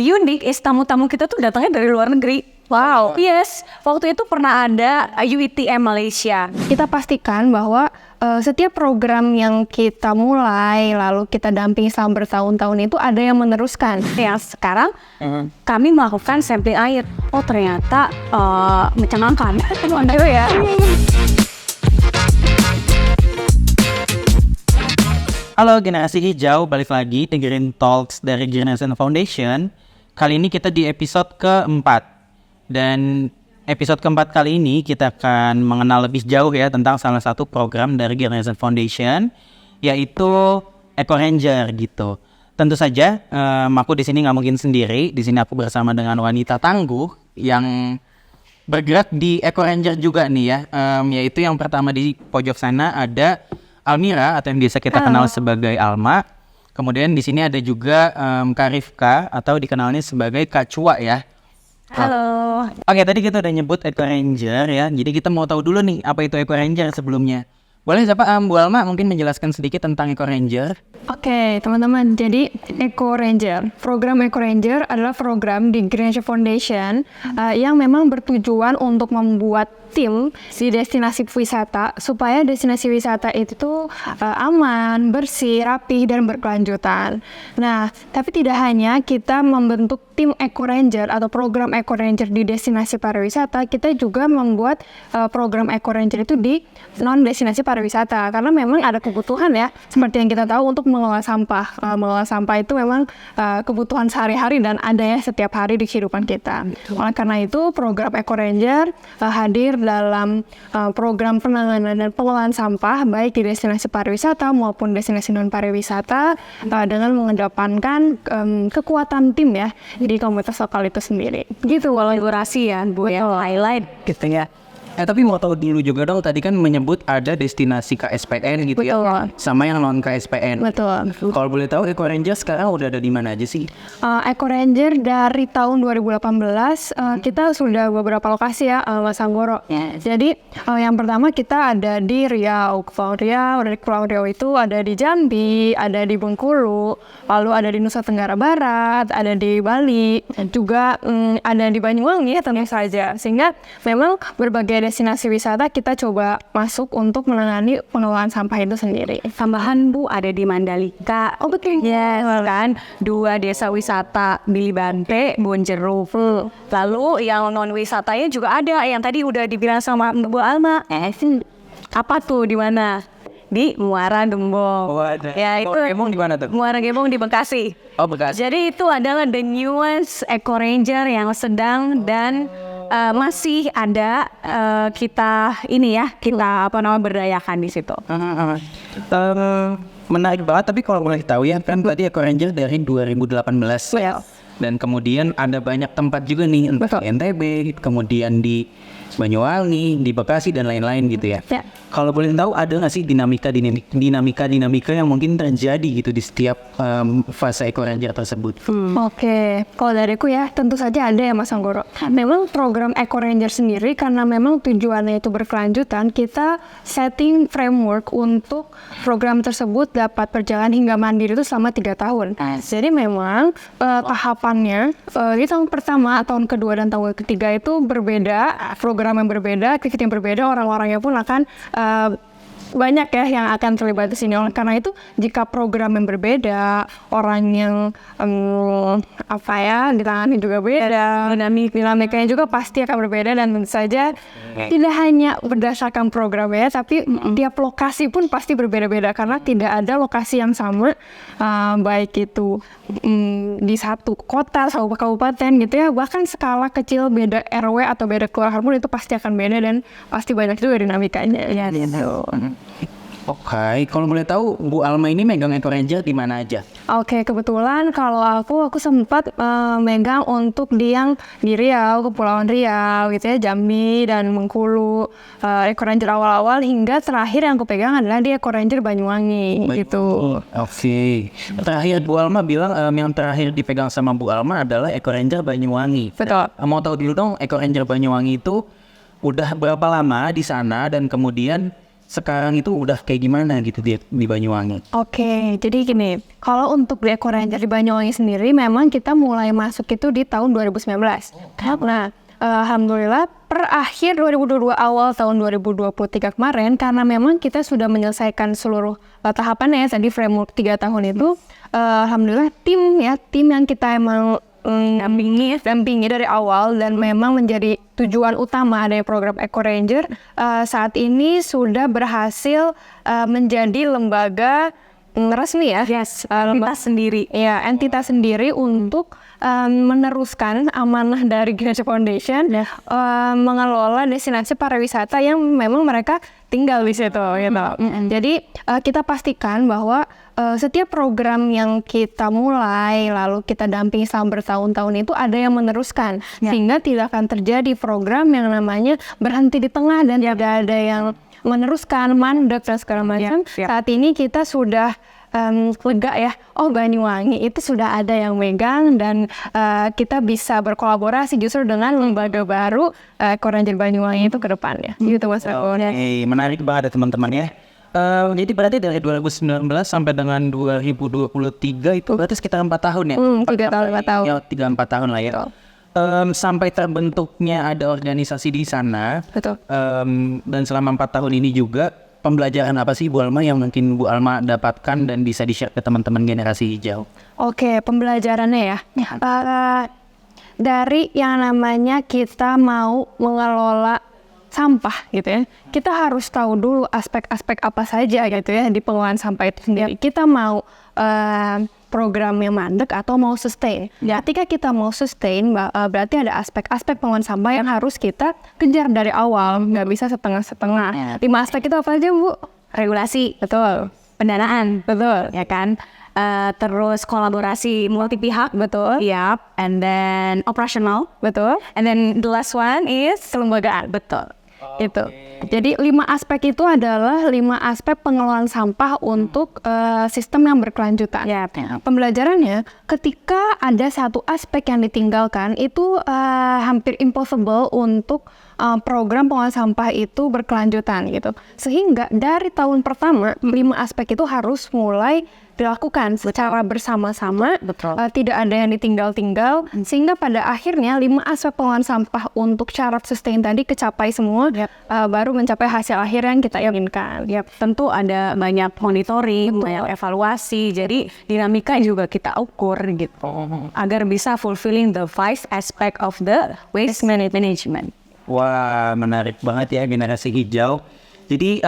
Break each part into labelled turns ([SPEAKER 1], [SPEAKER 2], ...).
[SPEAKER 1] unik is tamu-tamu kita tuh datangnya dari luar negeri.
[SPEAKER 2] Wow.
[SPEAKER 1] Yes, waktu itu pernah ada UiTM Malaysia.
[SPEAKER 2] Kita pastikan bahwa setiap program yang kita mulai lalu kita dampingi selama bertahun-tahun itu ada yang meneruskan.
[SPEAKER 1] Yang sekarang kami melakukan sampling air. Oh ternyata mencengangkan. Ayo ya.
[SPEAKER 3] Halo Generasi Hijau, balik lagi dengerin Talks dari Generation Foundation. Kali ini kita di episode keempat. Dan episode keempat kali ini kita akan mengenal lebih jauh ya tentang salah satu program dari Generation Foundation, yaitu Eco Ranger gitu. Tentu saja aku di sini nggak mungkin sendiri. Di sini aku bersama dengan wanita tangguh yang bergerak di Eco Ranger juga nih ya. Yaitu yang pertama di pojok sana ada Almira atau yang biasa kita kenal sebagai Alma. Kemudian di sini ada juga Kak Rifka atau dikenalnya sebagai Kak Cua ya.
[SPEAKER 1] Halo.
[SPEAKER 3] Oke, tadi kita udah nyebut Eco Ranger ya. Jadi kita mau tahu dulu nih apa itu Eco Ranger sebelumnya. Boleh siapa Bu Alma mungkin menjelaskan sedikit tentang Eco Ranger?
[SPEAKER 2] Oke, teman-teman. Jadi Eco Ranger, program Eco Ranger adalah program di Generation Foundation yang memang bertujuan untuk membuat tim di destinasi wisata supaya destinasi wisata itu tuh aman, bersih, rapih dan berkelanjutan. Nah, tapi tidak hanya kita membentuk tim Eco Ranger atau program Eco Ranger di destinasi pariwisata, kita juga membuat program Eco Ranger itu di non destinasi pariwisata karena memang ada kebutuhan ya, seperti yang kita tahu untuk mengelola sampah. Mengelola sampah itu memang kebutuhan sehari-hari dan ada ya setiap hari di kehidupan kita. Oleh karena itu, program Eco Ranger hadir dalam program penanganan dan pengelolaan sampah baik di destinasi pariwisata maupun destinasi non pariwisata dengan mengedepankan kekuatan tim ya di komunitas lokal itu sendiri.
[SPEAKER 1] Gitu kolaborasi ya Bu ya, highlight gitu ya.
[SPEAKER 3] Tapi mau tahu dulu juga dong, tadi kan menyebut ada destinasi KSPN gitu.
[SPEAKER 2] Betul.
[SPEAKER 3] Ya, sama yang non KSPN.
[SPEAKER 2] Betul.
[SPEAKER 3] Kalau boleh tahu Eco Ranger sekarang udah ada di mana aja sih?
[SPEAKER 2] Eco Ranger dari tahun 2018 kita sudah beberapa lokasi ya Mas Anggoro.
[SPEAKER 1] Yes.
[SPEAKER 2] Jadi yang pertama kita ada di Riau, ada di Kepulauan Riau itu ada di Jambi, ada di Bengkulu, lalu ada di Nusa Tenggara Barat, ada di Bali, juga ada di Banyuwangi ya tentu saja. Sehingga memang berbagai destinasi wisata kita coba masuk untuk menangani pengelolaan sampah itu sendiri.
[SPEAKER 1] Tambahan Bu ada di Mandalika.
[SPEAKER 2] Oh betul.
[SPEAKER 1] Yes kan, 2 desa wisata Bili Bante, Bonjeruk. Lalu yang non wisatanya juga ada yang tadi udah dibilang sama Bu Alma. Apa tuh di mana? Di Muara Gembong.
[SPEAKER 3] Oh, ada.
[SPEAKER 1] Ya itu.
[SPEAKER 3] Gembong di mana tuh?
[SPEAKER 1] Muara Gembong di Bekasi.
[SPEAKER 3] Oh, Bekasi.
[SPEAKER 1] Jadi itu adalah the newest Eco Ranger yang sedang dan masih ada kita berdayakan di situ.
[SPEAKER 3] Menarik banget, tapi kalau boleh tahu ya kan tadi Eco Ranger dari 2018.
[SPEAKER 1] Well.
[SPEAKER 3] Dan kemudian ada banyak tempat juga nih, entah di NTB, kemudian di Banyuwangi, di Bekasi dan lain-lain gitu ya.
[SPEAKER 2] Ya.
[SPEAKER 3] Kalau boleh tahu ada nggak sih dinamika yang mungkin terjadi gitu di setiap fase Eco Ranger tersebut?
[SPEAKER 2] Oke, kalau dariku ya tentu saja ada ya Mas Anggoro. Memang program Eco Ranger sendiri karena memang tujuannya itu berkelanjutan, kita setting framework untuk program tersebut dapat berjalan hingga mandiri itu selama 3 tahun. Jadi memang tahapannya di tahun pertama, tahun kedua dan tahun ketiga itu berbeda, program yang berbeda, aktivitas yang berbeda, orang-orangnya pun akan banyak ya yang akan terlibat di sini. Oleh karena itu, jika program yang berbeda, orang yang ditangani juga beda, dinamikanya juga pasti akan berbeda dan tentu saja tidak hanya berdasarkan programnya, tapi tiap lokasi pun pasti berbeda-beda karena tidak ada lokasi yang sama, baik itu di satu kota, satu kabupaten gitu ya, bahkan skala kecil beda RW atau beda kelurahan pun itu pasti akan beda dan pasti banyak juga dinamikanya. Ya, gitu.
[SPEAKER 3] Oke, kalau boleh tahu Bu Alma ini megang Eco Ranger di mana aja?
[SPEAKER 2] Oke, kebetulan kalau aku sempat megang untuk di Riau, Kepulauan Riau gitu ya, Jambi dan Bengkulu, Eco Ranger awal-awal hingga terakhir yang aku pegang adalah di Eco Ranger Banyuwangi gitu.
[SPEAKER 3] Oke. Terakhir Bu Alma bilang yang terakhir dipegang sama Bu Alma adalah Eco Ranger Banyuwangi.
[SPEAKER 2] Betul.
[SPEAKER 3] Mau tahu dulu dong Eco Ranger Banyuwangi itu udah berapa lama di sana dan kemudian sekarang itu udah kayak gimana gitu di Banyuwangi?
[SPEAKER 2] Oke, jadi gini, kalau untuk di Eco Ranger di Banyuwangi sendiri memang kita mulai masuk itu di tahun 2019. Nah, alhamdulillah per akhir 2022 awal tahun 2023 kemarin, karena memang kita sudah menyelesaikan seluruh tahapannya tadi framework 3 tahun itu, alhamdulillah tim yang kita emang dampingi dari awal dan memang menjadi tujuan utama adanya program Eco Ranger saat ini sudah berhasil menjadi lembaga resmi ya.
[SPEAKER 1] Yes, entitas sendiri.
[SPEAKER 2] Ya, entitas sendiri untuk meneruskan amanah dari Greenergy Foundation mengelola destinasi pariwisata yang memang mereka tinggal di situ gitu. Jadi kita pastikan bahwa setiap program yang kita mulai lalu kita dampingi selama bertahun-tahun itu ada yang meneruskan sehingga tidak akan terjadi program yang namanya berhenti di tengah dan tidak ada yang meneruskan, mandek dan segala macam. Saat ini kita sudah lega ya, Banyuwangi itu sudah ada yang megang dan kita bisa berkolaborasi justru dengan lembaga baru Eco Ranger Banyuwangi itu ke depannya. Gitu Mas Rako.
[SPEAKER 3] Menarik banget ya teman-teman ya. Jadi berarti dari 2019 sampai dengan 2023 itu berarti sekitar 4 tahun ya?
[SPEAKER 2] 3 tahun, 4 tahun.
[SPEAKER 3] Ya, 3-4 tahun lah ya. Sampai terbentuknya ada organisasi di sana.
[SPEAKER 2] Betul.
[SPEAKER 3] Dan selama 4 tahun ini juga pembelajaran apa sih Bu Alma yang mungkin Bu Alma dapatkan dan bisa di-share ke teman-teman generasi hijau?
[SPEAKER 2] Oke, pembelajarannya ya. Dari yang namanya kita mau mengelola sampah gitu ya, kita harus tahu dulu aspek-aspek apa saja gitu ya di pengelolaan sampah itu sendiri. Kita mau program yang mandek atau mau sustain. Ketika kita mau sustain, berarti ada aspek-aspek pengelolaan sampah yang harus kita kejar dari awal, nggak bisa setengah-setengah. 5 aspek itu apa aja Bu?
[SPEAKER 1] Regulasi,
[SPEAKER 2] Betul.
[SPEAKER 1] pendanaan,
[SPEAKER 2] Betul.
[SPEAKER 1] ya kan? Terus kolaborasi multi pihak,
[SPEAKER 2] Betul.
[SPEAKER 1] Yap, and then operational,
[SPEAKER 2] Betul.
[SPEAKER 1] and then the last one is
[SPEAKER 2] Kelembagaan.
[SPEAKER 1] betul.
[SPEAKER 2] Itu. Jadi 5 aspek itu adalah 5 aspek pengelolaan sampah untuk sistem yang berkelanjutan. Pembelajarannya, ketika ada satu aspek yang ditinggalkan, itu hampir impossible untuk program pengelolaan sampah itu berkelanjutan gitu. Sehingga dari tahun pertama 5 aspek itu harus mulai dilakukan secara bersama-sama, tidak ada yang ditinggal-tinggal, sehingga pada akhirnya 5 aspek pengelolaan sampah untuk syarat sustain tadi kecapai semua, baru mencapai hasil akhir yang kita inginkan.
[SPEAKER 1] Tentu ada banyak monitoring, banyak evaluasi, jadi dinamika juga kita ukur gitu, agar bisa fulfilling the 5 aspect of the waste management.
[SPEAKER 3] Wah, menarik banget ya generasi hijau. Jadi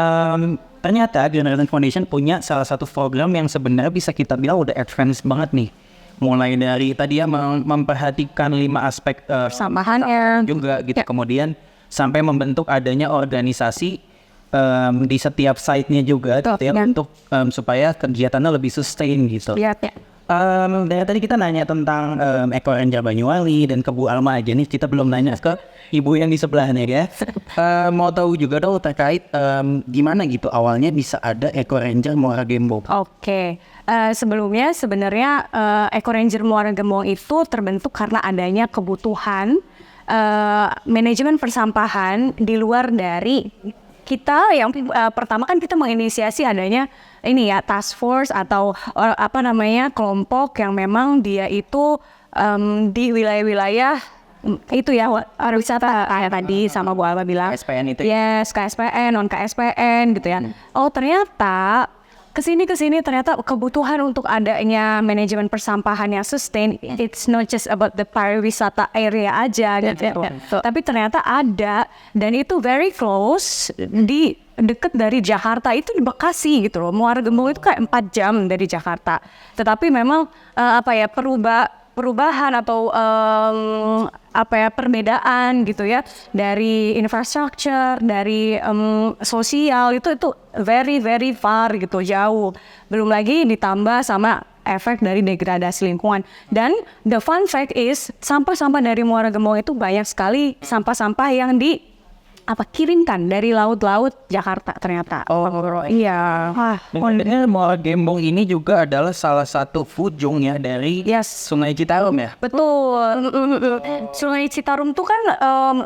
[SPEAKER 3] ternyata Greenergy Foundation punya salah satu program yang sebenarnya bisa kita bilang udah advance banget nih. Mulai dari tadi ya memperhatikan 5 aspek
[SPEAKER 1] Persampahan
[SPEAKER 3] juga gitu. Kemudian sampai membentuk adanya organisasi di setiap site-nya juga gitu ya, untuk supaya kegiatannya lebih sustain gitu. Dari tadi kita nanya tentang Eco Ranger Banyuwangi dan ke Bu Alma aja nih, kita belum nanya ke ibu yang di sebelahnya ya. Mau tahu juga dong terkait gimana gitu awalnya bisa ada Eco Ranger Muara Gembong.
[SPEAKER 1] Oke. Sebelumnya sebenarnya Eco Ranger Muara Gembong itu terbentuk karena adanya kebutuhan manajemen persampahan di luar dari kita. Yang pertama kan kita menginisiasi adanya ini ya task force atau kelompok yang memang dia itu di wilayah-wilayah itu ya pariwisata kayak tadi sama Bu Alma bilang
[SPEAKER 3] KSPN itu.
[SPEAKER 1] Yes, KSPN, non KSPN gitu ya. Ternyata kesini ternyata kebutuhan untuk adanya manajemen persampahan yang sustain, it's not just about the pariwisata area aja gitu. Tapi ternyata ada, dan itu very close di deket dari Jakarta, itu di Bekasi gitu loh. Muara Gembong itu kayak 4 jam dari Jakarta. Tetapi memang perubahan atau perbedaan gitu ya dari infrastructure, dari sosial itu very very far gitu, jauh. Belum lagi ditambah sama efek dari degradasi lingkungan. Dan the fun fact is sampah-sampah dari Muara Gembong itu banyak sekali sampah-sampah yang kirimkan dari laut-laut Jakarta ternyata. Iya.
[SPEAKER 3] Sebenarnya Muara Gembong ini juga adalah salah satu ujung ya dari Sungai Citarum ya.
[SPEAKER 1] Betul. Sungai Citarum tuh kan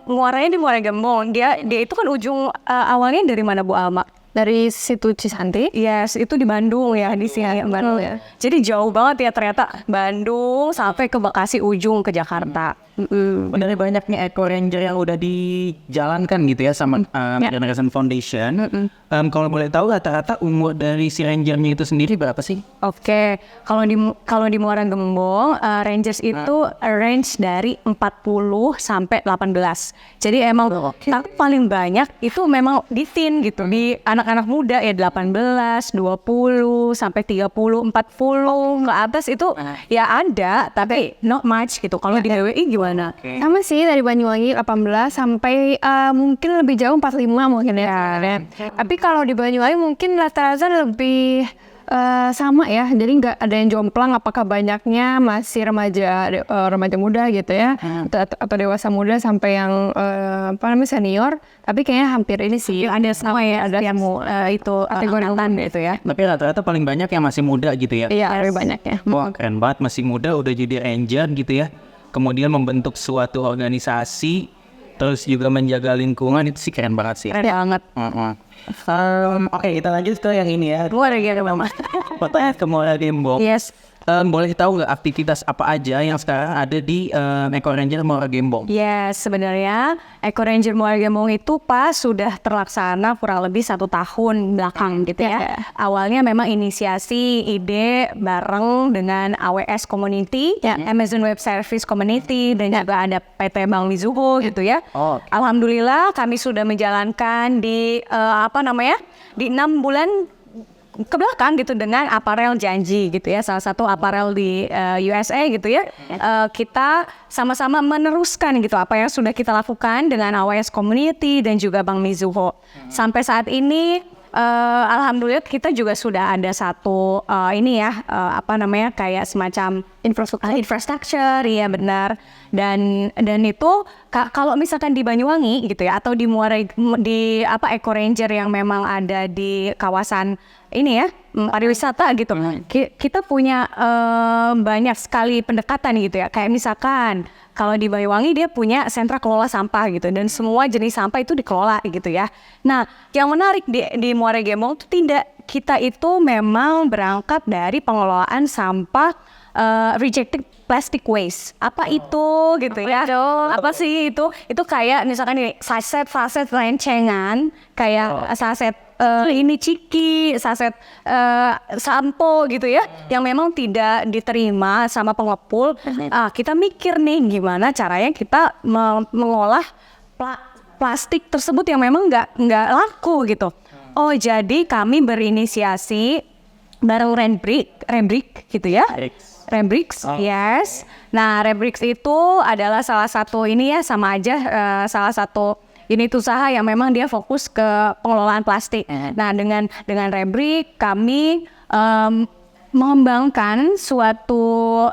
[SPEAKER 1] muaranya di Muara Gembong. Dia itu kan ujung awalnya dari mana Bu Alma?
[SPEAKER 2] dari situ Cisanti.
[SPEAKER 1] Yes, itu di Bandung ya, di sini Bandung ya. Jadi jauh banget ya ternyata, Bandung sampai ke Bekasi ujung ke Jakarta.
[SPEAKER 3] Dari banyaknya Eco Ranger yang udah dijalankan gitu ya sama Generation Foundation. Kalau boleh tahu rata-rata umur dari si rangernya itu sendiri berapa sih?
[SPEAKER 1] Oke, kalau di Muara Gembong, Rangers itu range dari 40 sampai 18. Jadi emang tapi paling banyak itu memang di teen gitu, di anak-anak muda ya 18, 20 sampai 30, 40 ke atas itu ya ada, tapi not much gitu. Kalau di BWI gimana?
[SPEAKER 2] Sama sih dari Banyuwangi 18 sampai mungkin lebih jauh 45 mungkin ya. Tapi kalau di Banyuwangi mungkin rata-rata lebih sama ya. Jadi nggak ada yang jomplang. Apakah banyaknya masih remaja muda gitu ya, atau dewasa muda sampai yang senior. Tapi kayaknya hampir ini sih.
[SPEAKER 1] Ada sama ya, ada yang itu
[SPEAKER 2] kategori
[SPEAKER 1] gitu ya.
[SPEAKER 3] Tapi rata-rata paling banyak yang masih muda gitu ya?
[SPEAKER 2] Iya, lebih banyak ya.
[SPEAKER 3] Wah keren banget, masih muda udah jadi ranger gitu ya. Kemudian membentuk suatu organisasi, terus juga menjaga lingkungan, itu sih keren banget sih.
[SPEAKER 1] Keren banget.
[SPEAKER 3] Oke, kita lanjut ke yang ini ya.
[SPEAKER 1] Muara Gembong.
[SPEAKER 3] Pertanyaan ke Muara Gembong.
[SPEAKER 1] Yes.
[SPEAKER 3] Boleh tahu nggak aktivitas apa aja yang sekarang ada di Eco Ranger Muara Gembong?
[SPEAKER 1] Yes, sebenarnya Eco Ranger Muara Gembong itu pas sudah terlaksana kurang lebih 1 tahun belakang gitu ya. Awalnya memang inisiasi ide bareng dengan AWS Community, Amazon Web Service Community, dan juga ada PT Bank Mizuho gitu ya. Alhamdulillah kami sudah menjalankan di di 6 bulan ke belakang gitu dengan Apparel Janji gitu ya, salah satu apparel di USA gitu ya. Kita sama-sama meneruskan gitu apa yang sudah kita lakukan dengan AWS Community dan juga Bank Mizuho. Sampai saat ini alhamdulillah kita juga sudah ada satu kayak semacam infrastruktur ya benar, dan itu kalau misalkan di Banyuwangi gitu ya, atau di Muara di Eco Ranger yang memang ada di kawasan ini ya pariwisata gitu, kita punya banyak sekali pendekatan gitu ya. Kayak misalkan kalau di Banyuwangi dia punya sentra kelola sampah gitu, dan semua jenis sampah itu dikelola gitu ya. Nah, yang menarik di Muara Gembong itu tidak, kita itu memang berangkat dari pengelolaan sampah rejected plastic waste. Apa itu gitu ya? Apa sih itu? Itu kayak misalkan ini saset rencengan, kayak saset ini ciki, saset sampo gitu ya, yang memang tidak diterima sama pengepul. Kita mikir nih gimana caranya kita mengolah plastik tersebut yang memang nggak laku gitu. Oh, jadi kami berinisiasi bareng Rembrix gitu ya. Rembrix, yes. Nah, Rembrix itu adalah salah satu ini ya, sama aja salah satu unit usaha yang memang dia fokus ke pengelolaan plastik. Nah, dengan Rembrix kami mengembangkan suatu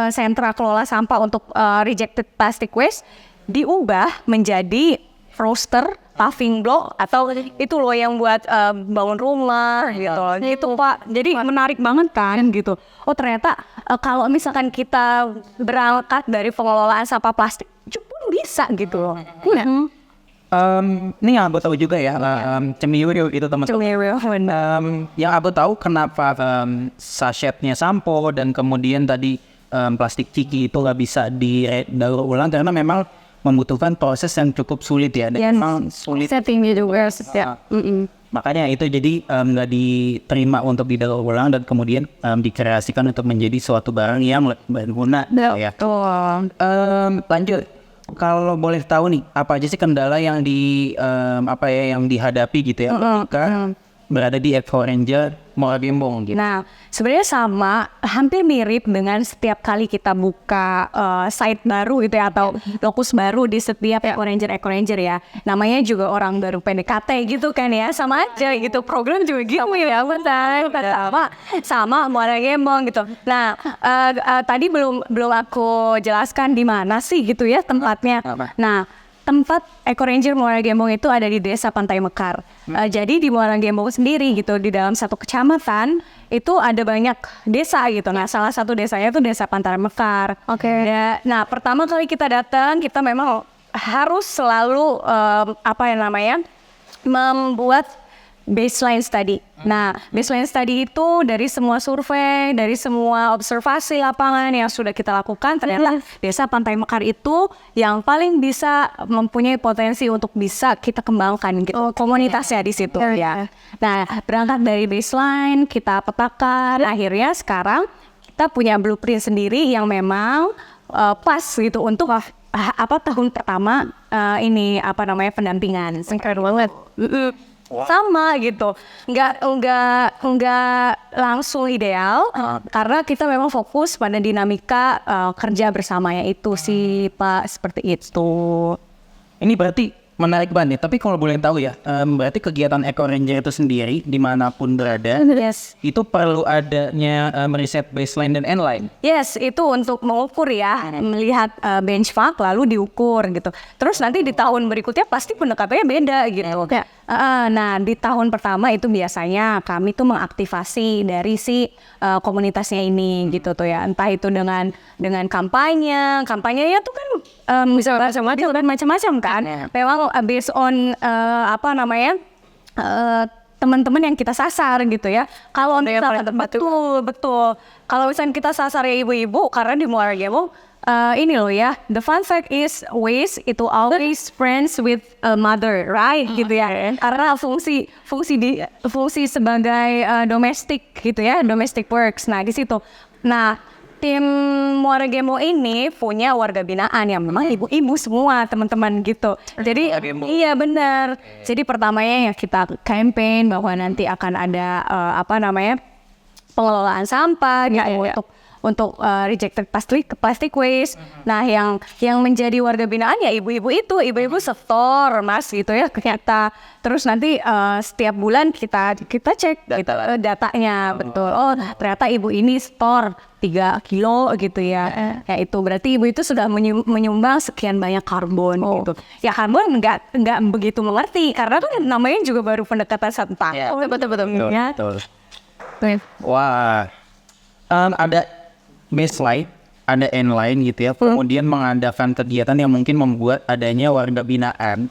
[SPEAKER 1] sentra kelola sampah untuk rejected plastic waste, diubah menjadi roaster, paving block, atau itu loh yang buat bangun rumah gitu. Itu Pak, jadi menarik banget kan gitu. Oh ternyata kalau misalkan kita berangkat dari pengelolaan sampah plastik pun bisa gitu loh.
[SPEAKER 3] Ini yang Abo tahu juga ya, cemiru itu teman-teman. Yang Abo tahu kenapa sachetnya sampo dan kemudian tadi plastik ciki itu nggak bisa didaur ulang, karena memang membutuhkan proses yang cukup sulit ya, dan memang sulit.
[SPEAKER 2] Settingnya juga ya.
[SPEAKER 3] Makanya itu jadi nggak diterima untuk didaur ulang dan kemudian dikreasikan untuk menjadi suatu barang yang berguna. Ya. Lanjut. Kalau boleh tahu nih, apa aja sih kendala yang yang dihadapi gitu ya ketika berada di Eco Ranger Muara Gembong gitu?
[SPEAKER 1] Nah, sebenarnya sama, hampir mirip dengan setiap kali kita buka site baru gitu ya, atau lokus baru di setiap Eco Ranger ya. Namanya juga orang baru PDKT gitu kan ya, sama aja gitu. Program juga gitu ya, sama Muara Gembong gitu. Nah, tadi belum aku jelaskan di mana sih gitu ya tempatnya. Nah, tempat Eco Ranger Muara Gembong itu ada di Desa Pantai Mekar. Jadi di Muara Gembong sendiri gitu, di dalam satu kecamatan itu ada banyak desa gitu. Nah, salah satu desanya itu Desa Pantai Mekar. Nah, pertama kali kita datang, kita memang harus selalu membuat baseline study. Nah, baseline study itu dari semua survei, dari semua observasi lapangan yang sudah kita lakukan, ternyata Desa Pantai Mekar itu yang paling bisa mempunyai potensi untuk bisa kita kembangkan gitu. Komunitasnya di situ ya. Nah, berangkat dari baseline, kita petakan, akhirnya sekarang kita punya blueprint sendiri yang memang pas gitu untuk tahun pertama ini pendampingan. Keren banget. Sama gitu, nggak langsung ideal karena kita memang fokus pada dinamika kerja bersamanya itu sih Pak, seperti itu.
[SPEAKER 3] Ini berarti menarik banget. Tapi kalau boleh tahu ya, berarti kegiatan Eco Ranger itu sendiri dimanapun berada,
[SPEAKER 1] Yes.
[SPEAKER 3] itu perlu adanya meriset baseline dan endline.
[SPEAKER 1] Yes, itu untuk mengukur ya, melihat benchmark lalu diukur gitu. Terus nanti di tahun berikutnya pasti pendekatannya beda gitu. Nah, di tahun pertama itu biasanya kami tuh mengaktifasi dari si komunitasnya ini gitu tuh ya. Entah itu dengan kampanyenya tuh kan bisa macam-macam kan. Memang based on teman-teman yang kita sasar gitu ya. Kalau misalkan betul. Kalau misalkan kita sasar ya ibu-ibu, karena di Muara Gembong ini loh ya, the fun fact is waste itu always friends with a mother, right? Gitu ya. Karena fungsi sebagai domestic gitu ya, domestic works. Nah, di situ. Nah, tim Muara Gembong ini punya warga binaan yang memang ibu-ibu semua teman-teman gitu. Jadi iya benar. Jadi pertamanya ya kita campaign bahwa nanti akan ada pengelolaan sampah gitu untuk rejected plastic waste. Nah, yang menjadi warga binaan ya ibu-ibu setor Mas gitu ya ke kita. Terus nanti setiap bulan kita cek datanya betul. Oh, ternyata ibu ini setor 3 kilo gitu ya. Ya itu berarti ibu itu sudah menyumbang sekian banyak karbon gitu. Ya karbon nggak begitu mengerti karena kan namanya juga baru pendekatan 1 tahun. Betul. Ya.
[SPEAKER 3] Wah, ada baseline, ada endline gitu ya. Kemudian mengadakan kegiatan yang mungkin membuat adanya warga binaan.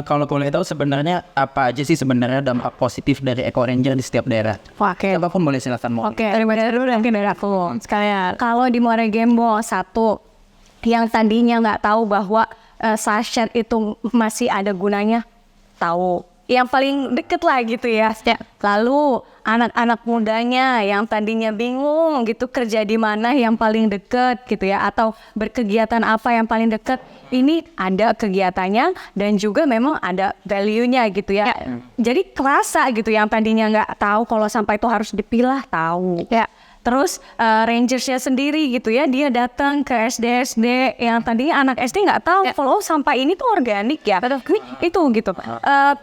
[SPEAKER 3] Kalau boleh tahu sebenarnya apa aja sih sebenarnya dampak positif dari Eco Ranger di setiap daerah?
[SPEAKER 1] Oke.
[SPEAKER 3] Coba aku boleh silakan.
[SPEAKER 1] Oke, dari dulu mungkin dari aku sekalian. Kalau di Muara Gembong satu, yang tadinya nggak tahu bahwa sachet itu masih ada gunanya, tahu. Yang paling deket lah gitu ya. Lalu anak-anak mudanya yang tadinya bingung gitu kerja di mana yang paling deket gitu ya, atau berkegiatan apa yang paling deket, ini ada kegiatannya dan juga memang ada value-nya gitu ya. Jadi kerasa gitu, yang tadinya nggak tahu kalau sampah itu harus dipilah, tahu. Terus rangersnya sendiri gitu ya, dia datang ke SD yang tadinya anak SD nggak tahu kalau sampah ini tuh organik ya. Itu gitu.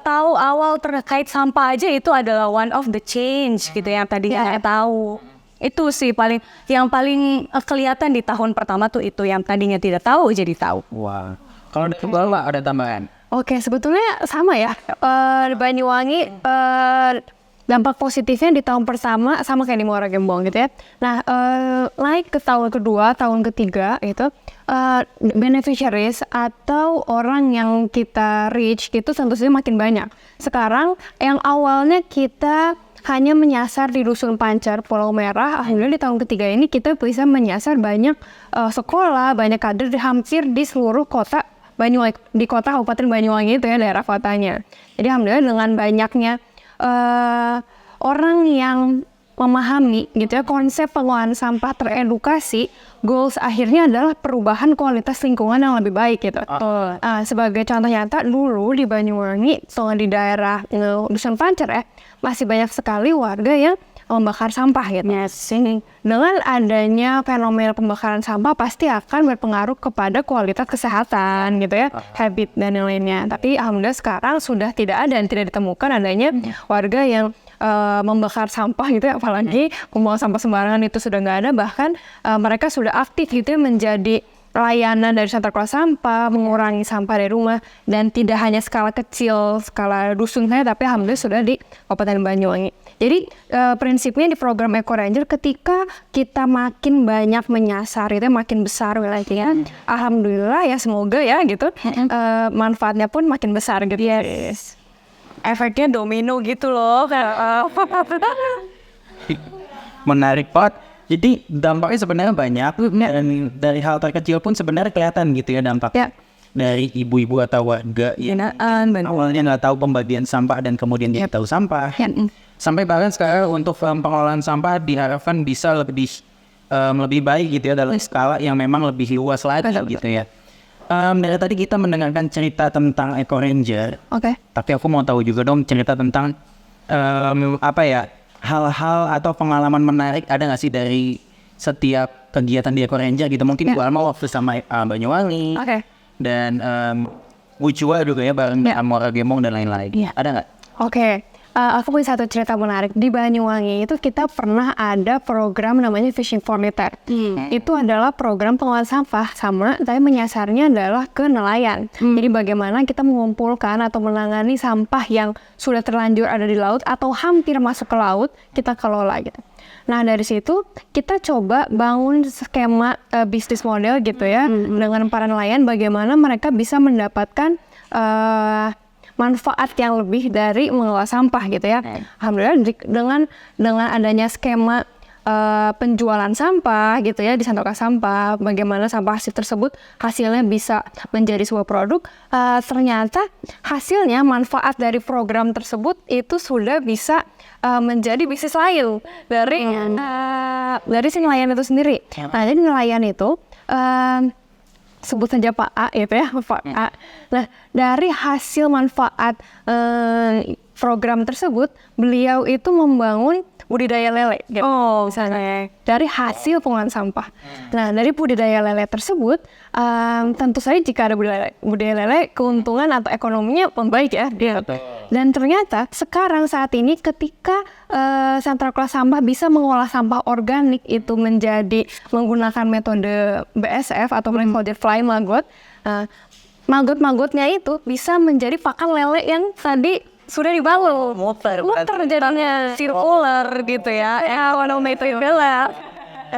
[SPEAKER 1] Tahu awal terkait sampah aja itu adalah one of the change gitu yang tadinya nggak tahu. Itu sih yang paling kelihatan di tahun pertama tuh itu, yang tadinya tidak tahu jadi tahu.
[SPEAKER 3] Wah. Kalau dari Mbak ada tambahan?
[SPEAKER 2] Oke, sebetulnya sama ya. Di Banyuwangi dampak positifnya di tahun pertama sama kayak di Muara Gembong gitu ya. Nah, naik ke tahun kedua, tahun ketiga itu beneficiaries atau orang yang kita reach itu tentu saja makin banyak. Sekarang yang awalnya kita hanya menyasar di Dusun Pancar, Pulau Merah, alhamdulillah di tahun ketiga ini kita bisa menyasar banyak sekolah, banyak kader hampir di seluruh kota Banyuwangi, di kota Kabupaten Banyuwangi itu ya, daerah kotanya. Jadi alhamdulillah dengan banyaknya orang yang memahami gitu ya konsep pengolahan sampah, teredukasi, goals akhirnya adalah perubahan kualitas lingkungan yang lebih baik gitu. Sebagai contoh nyata, dulu di Banyuwangi, di daerah Dusun Pancar ya, masih banyak sekali warga yang membakar sampah gitu. Dengan adanya fenomena pembakaran sampah pasti akan berpengaruh kepada kualitas kesehatan gitu ya, habit dan lain-lainnya. Tapi alhamdulillah sekarang sudah tidak ada dan tidak ditemukan adanya warga yang membakar sampah gitu ya, apalagi membuang sampah sembarangan itu sudah nggak ada. Bahkan mereka sudah aktif gitu ya, menjadi layanan dari sentra kelola sampah, mengurangi sampah dari rumah, dan tidak hanya skala kecil, skala dusun saya, tapi alhamdulillah sudah di Kabupaten Banyuwangi. Jadi prinsipnya di program Eco Ranger, ketika kita makin banyak menyasar itu makin besar wilayahnya, alhamdulillah ya, semoga ya gitu, manfaatnya pun makin besar gitu.
[SPEAKER 1] efeknya domino gitu loh.
[SPEAKER 3] Menarik banget. Jadi dampaknya sebenarnya banyak dan dari hal terkecil pun sebenarnya kelihatan gitu ya dampaknya. Dari ibu-ibu atau warga yang awalnya nggak tahu pembagian sampah dan kemudian dia tahu sampah. Sampai bahkan sekarang untuk pengelolaan sampah diharapkan bisa lebih baik gitu ya dalam skala yang memang lebih luas lagi gitu ya. Dari tadi kita mendengarkan cerita tentang Eco Ranger. Tapi aku mau tahu juga dong cerita tentang hal-hal atau pengalaman menarik ada nggak sih dari setiap kegiatan di Eco Ranger gitu? Mungkin Bu Alma waktu sama Banyuwangi dan Ucua juga ya bareng Muara Gembong dan lain-lain. Ada nggak?
[SPEAKER 2] Aku punya satu cerita menarik. Di Banyuwangi itu kita pernah ada program namanya Fishing for Litter. Itu adalah program pengelolaan sampah tapi menyasarnya adalah ke nelayan. Jadi bagaimana kita mengumpulkan atau menangani sampah yang sudah terlanjur ada di laut atau hampir masuk ke laut, kita kelola gitu. Nah dari situ kita coba bangun skema bisnis model gitu ya dengan para nelayan, bagaimana mereka bisa mendapatkan manfaat yang lebih dari mengelola sampah gitu ya. Alhamdulillah dengan adanya skema penjualan sampah gitu ya di Santoka Sampah, bagaimana sampah hasil tersebut hasilnya bisa menjadi sebuah produk, ternyata hasilnya manfaat dari program tersebut itu sudah bisa menjadi bisnis lain dari si nelayan itu sendiri. Nah jadi nelayan itu sebut saja Pak A gitu ya, Pak A. Nah, dari hasil manfaat program tersebut, beliau itu membangun budidaya lele gitu. Misalnya dari hasil pengolahan sampah. Nah, dari budidaya lele tersebut, tentu saja jika ada budidaya lele, keuntungan atau ekonominya membaik ya. Dan ternyata sekarang saat ini ketika sentra kelola sampah bisa mengolah sampah organik itu menjadi menggunakan metode BSF atau Blindfolded Fly Maggot, maggot-maggotnya itu bisa menjadi pakan lele yang tadi sudah dibangun, muter jadinya circular gitu ya.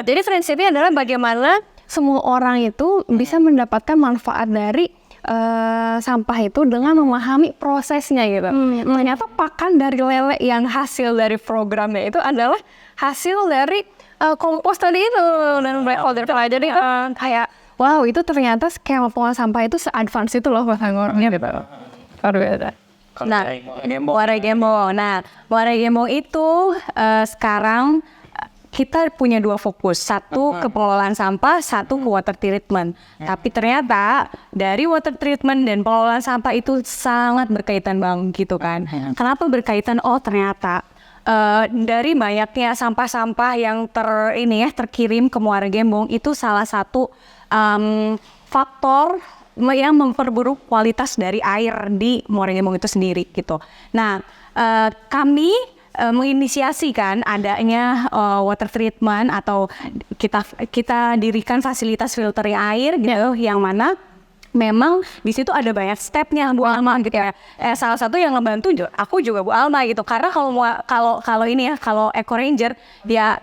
[SPEAKER 2] Jadi prinsipnya adalah bagaimana semua orang itu bisa mendapatkan manfaat dari sampah itu dengan memahami prosesnya gitu. Ternyata pakan dari lele yang hasil dari programnya itu adalah hasil dari kompos tadi itu dan Blindfolded Fly. Jadi kayak wow, itu ternyata skema pengolahan sampah itu se-advance itu loh Mas Anggur.
[SPEAKER 1] Nah, Muara Gembong. Muara Gembong itu sekarang kita punya dua fokus, satu ke pengelolaan sampah, satu ke water treatment. Tapi ternyata dari water treatment dan pengelolaan sampah itu sangat berkaitan Bang, gitu kan. Kenapa berkaitan? Oh ternyata dari banyaknya sampah-sampah yang terkirim ke Muara Gembong itu salah satu faktor yang memperburuk kualitas dari air di Muara Gembong itu sendiri gitu. Nah, kami menginisiasikan adanya water treatment atau kita dirikan fasilitas filtering air gitu, yang mana memang di situ ada banyak stepnya Bu Alma gitu ya. Salah satu yang ngebantu aku juga Bu Alma gitu, karena kalau Eco Ranger dia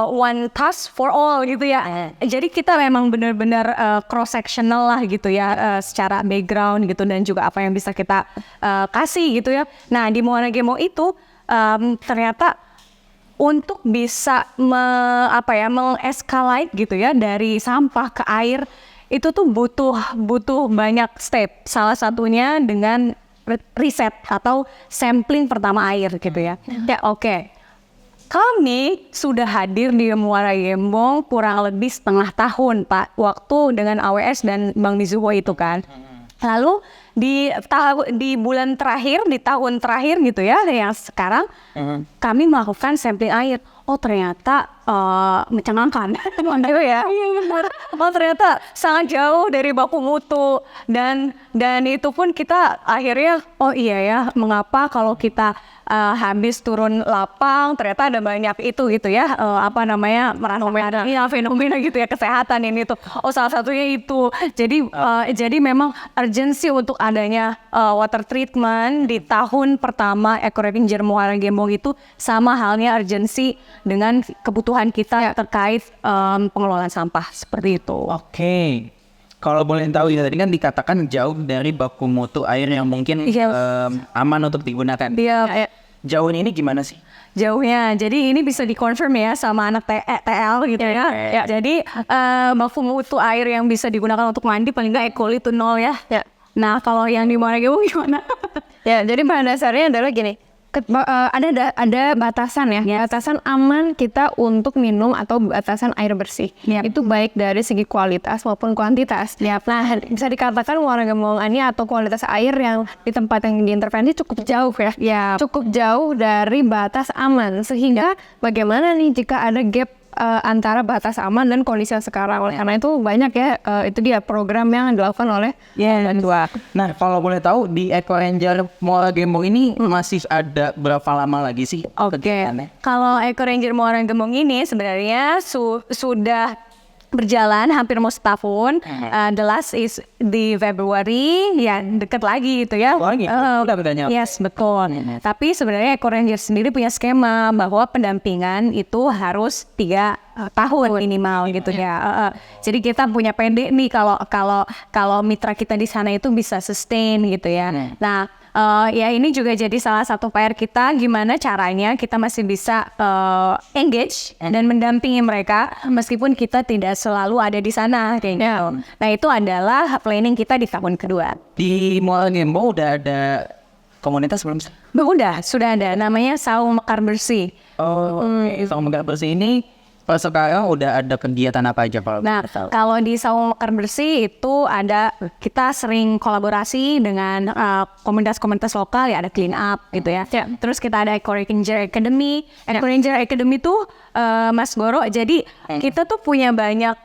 [SPEAKER 1] one task for all gitu ya. Jadi kita memang benar-benar cross sectional lah gitu ya, secara background gitu dan juga apa yang bisa kita kasih gitu ya. Nah di Muara Gembong itu ternyata untuk bisa mengescalate gitu ya dari sampah ke air itu tuh butuh banyak step. Salah satunya dengan riset atau sampling pertama air gitu ya. Kami sudah hadir di Muara Gembong kurang lebih setengah tahun Pak, waktu dengan AWS dan Bang Mizuho itu kan. Lalu di bulan terakhir, di tahun terakhir gitu ya, yang sekarang kami melakukan sampling air. Oh ternyata mencengangkan, ya. Oh ternyata sangat jauh dari baku mutu dan itu pun kita akhirnya oh iya ya, mengapa kalau kita habis turun lapang ternyata ada banyak itu gitu ya, fenomena gitu ya kesehatan ini tuh. Oh salah satunya itu. Jadi memang urgensi untuk adanya water treatment di tahun pertama Eco Ranger Muara Gembong itu sama halnya urgensi dengan kebutuhan kita terkait pengelolaan sampah seperti itu.
[SPEAKER 3] Oke. Kalau boleh tahu ya, tadi kan dikatakan jauh dari baku mutu air yang mungkin aman untuk digunakan.
[SPEAKER 1] Dia
[SPEAKER 3] Jauh ini gimana sih?
[SPEAKER 1] jauhnya, jadi ini bisa dikonfirm ya sama anak TL gitu ya. Jadi baku mutu air yang bisa digunakan untuk mandi paling nggak E. coli itu 0 ya. Nah kalau yang di Muara Gembong gimana?
[SPEAKER 2] Ya, jadi pada dasarnya adalah gini, ada batasan ya, batasan aman kita untuk minum atau batasan air bersih. Itu baik dari segi kualitas maupun kuantitas. Nah, bisa dikatakan Muara Gembong ini atau kualitas air yang di tempat yang diintervensi cukup jauh ya. Cukup jauh dari batas aman, sehingga bagaimana nih jika ada gap antara batas aman dan kondisi yang sekarang. Oleh karena itu banyak ya, itu dia program yang dilakukan oleh Dua.
[SPEAKER 3] Nah, kalau boleh tahu di Eco Ranger Muara Gembong ini masih ada berapa lama lagi sih?
[SPEAKER 1] Kalau Eco Ranger Muara Gembong ini sebenarnya sudah berjalan hampir mau setahun. The last is di Februari, ya deket lagi gitu ya. Yes, betul. Tapi sebenarnya Eco Ranger sendiri punya skema bahwa pendampingan itu harus 3 tahun minimal gitu ya. Jadi kita punya PD nih kalau mitra kita di sana itu bisa sustain gitu ya. Nah, ya ini juga jadi salah satu PR kita, gimana caranya kita masih bisa engage dan mendampingi mereka meskipun kita tidak selalu ada di sana kayak gitu. Nah, itu adalah planning kita di tahun kedua.
[SPEAKER 3] Di Muara Gembong udah ada komunitas belum sih?
[SPEAKER 1] Sudah ada, namanya Saung Mekar Bersih.
[SPEAKER 3] Saung Mekar Bersih ini sekarang udah ada kegiatan apa aja kalau
[SPEAKER 1] kalau di Saung Mekar Bersih itu kita sering kolaborasi dengan komunitas-komunitas lokal ya, ada clean up gitu ya. Terus kita ada Eco Ranger Academy. Eco Ranger Academy tuh Mas Goro, jadi kita tuh punya banyak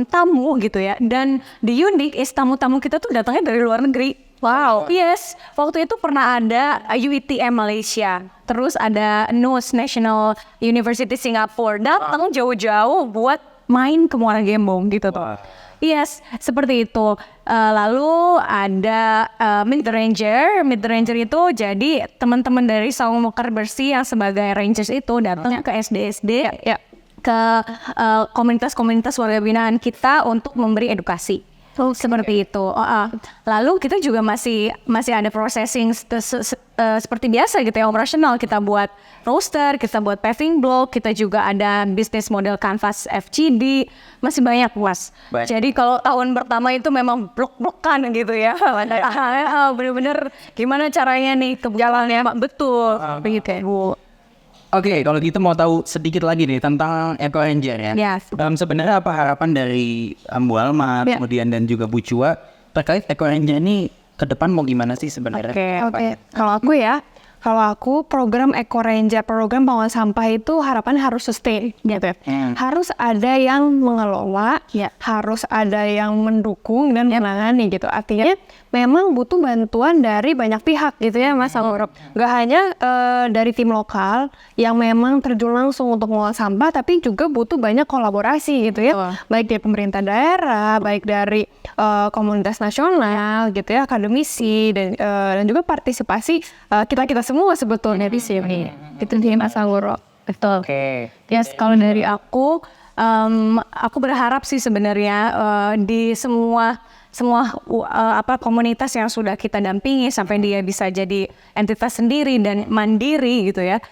[SPEAKER 1] tamu gitu ya, dan the unique is tamu-tamu kita tuh datangnya dari luar negeri. Wow. Yes, waktu itu pernah ada UiTM Malaysia, terus ada NUS National University Singapore, datang jauh-jauh buat main ke Muara Gembong gitu tuh. Yes, seperti itu. Lalu ada Mid Ranger itu jadi teman-teman dari Saung Mekar Bersih yang sebagai Rangers itu datang ke SD ke komunitas-komunitas warga binaan kita untuk memberi edukasi. Seperti itu. Lalu kita juga masih ada processing seperti biasa gitu ya, operasional. Kita buat roaster, kita buat paving block, kita juga ada bisnis model canvas FGD, masih banyak Mas. Jadi kalau tahun pertama itu memang blok-blokan gitu ya. Bener-bener gimana caranya nih ke jalannya, betul. Begitu.
[SPEAKER 3] Oke, kalau gitu mau tahu sedikit lagi nih tentang Eco Ranger ya. Sebenarnya apa harapan dari Bu Alma, kemudian dan juga Bu Chua terkait Eco Ranger ini ke depan mau gimana sih sebenarnya?
[SPEAKER 2] Oke. Kalau aku program Eco Ranger, program pengelolaan sampah itu harapan harus sustain gitu. Harus ada yang mengelola, harus ada yang mendukung dan menangani gitu. Artinya memang butuh bantuan dari banyak pihak gitu ya Mas Angurop. Gak hanya dari tim lokal yang memang terjun langsung untuk mengelola sampah, tapi juga butuh banyak kolaborasi gitu ya. Baik dari pemerintah daerah, baik dari komunitas nasional gitu ya, akademisi dan juga partisipasi kita semua sebetulnya di sini. Itu dia Mas Angurop. Betul. Yes, kalau dari aku berharap sih sebenarnya di semua komunitas yang sudah kita dampingi sampai dia bisa jadi entitas sendiri dan mandiri gitu ya.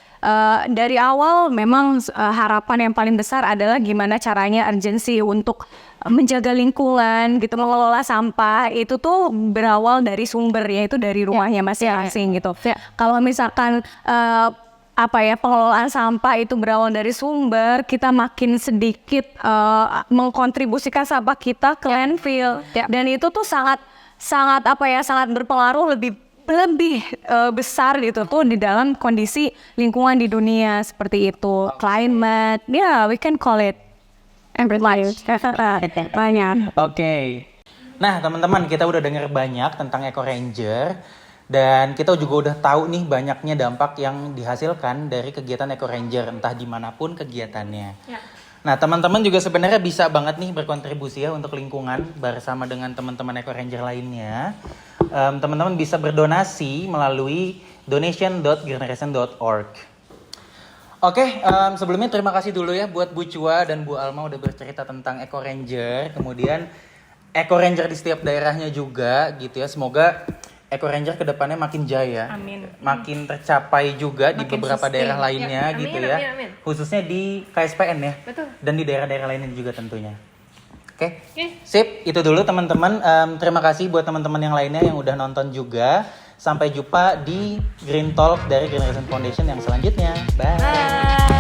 [SPEAKER 2] Dari awal memang harapan yang paling besar adalah gimana caranya urgensi untuk menjaga lingkungan gitu, mengelola sampah itu tuh berawal dari sumber, yaitu dari rumahnya masing-masing gitu. Kalau misalkan pengelolaan sampah itu berawal dari sumber, kita makin sedikit mengkontribusikan sampah kita ke landfill, dan itu tuh sangat berpengaruh lebih besar gitu tuh di dalam kondisi lingkungan di dunia seperti itu, climate, we can call it life. Banyak.
[SPEAKER 3] Nah teman-teman, kita udah dengar banyak tentang Eco Ranger. Dan kita juga udah tahu nih banyaknya dampak yang dihasilkan dari kegiatan Eco Ranger, entah dimanapun kegiatannya. Nah teman-teman juga sebenarnya bisa banget nih berkontribusi ya untuk lingkungan bersama dengan teman-teman Eco Ranger lainnya. Teman-teman bisa berdonasi melalui donation.greeneration.org. Sebelumnya terima kasih dulu ya buat Bu Chua dan Bu Alma udah bercerita tentang Eco Ranger. Kemudian Eco Ranger di setiap daerahnya juga gitu ya. Semoga Eco Ranger kedepannya makin jaya,
[SPEAKER 1] Amin.
[SPEAKER 3] makin tercapai juga di
[SPEAKER 1] Makin
[SPEAKER 3] beberapa
[SPEAKER 1] sustain.
[SPEAKER 3] daerah lainnya
[SPEAKER 2] Ya,
[SPEAKER 3] gitu
[SPEAKER 2] amin,
[SPEAKER 3] ya,
[SPEAKER 2] amin.
[SPEAKER 3] khususnya di KSPN ya,
[SPEAKER 2] Betul.
[SPEAKER 3] dan di daerah-daerah lainnya juga tentunya. Oke,
[SPEAKER 2] Oke.
[SPEAKER 3] sip, itu dulu teman-teman. Terima kasih buat teman-teman yang lainnya yang udah nonton juga. Sampai jumpa di Green Talk dari Generation Foundation yang selanjutnya. Bye.
[SPEAKER 1] Bye.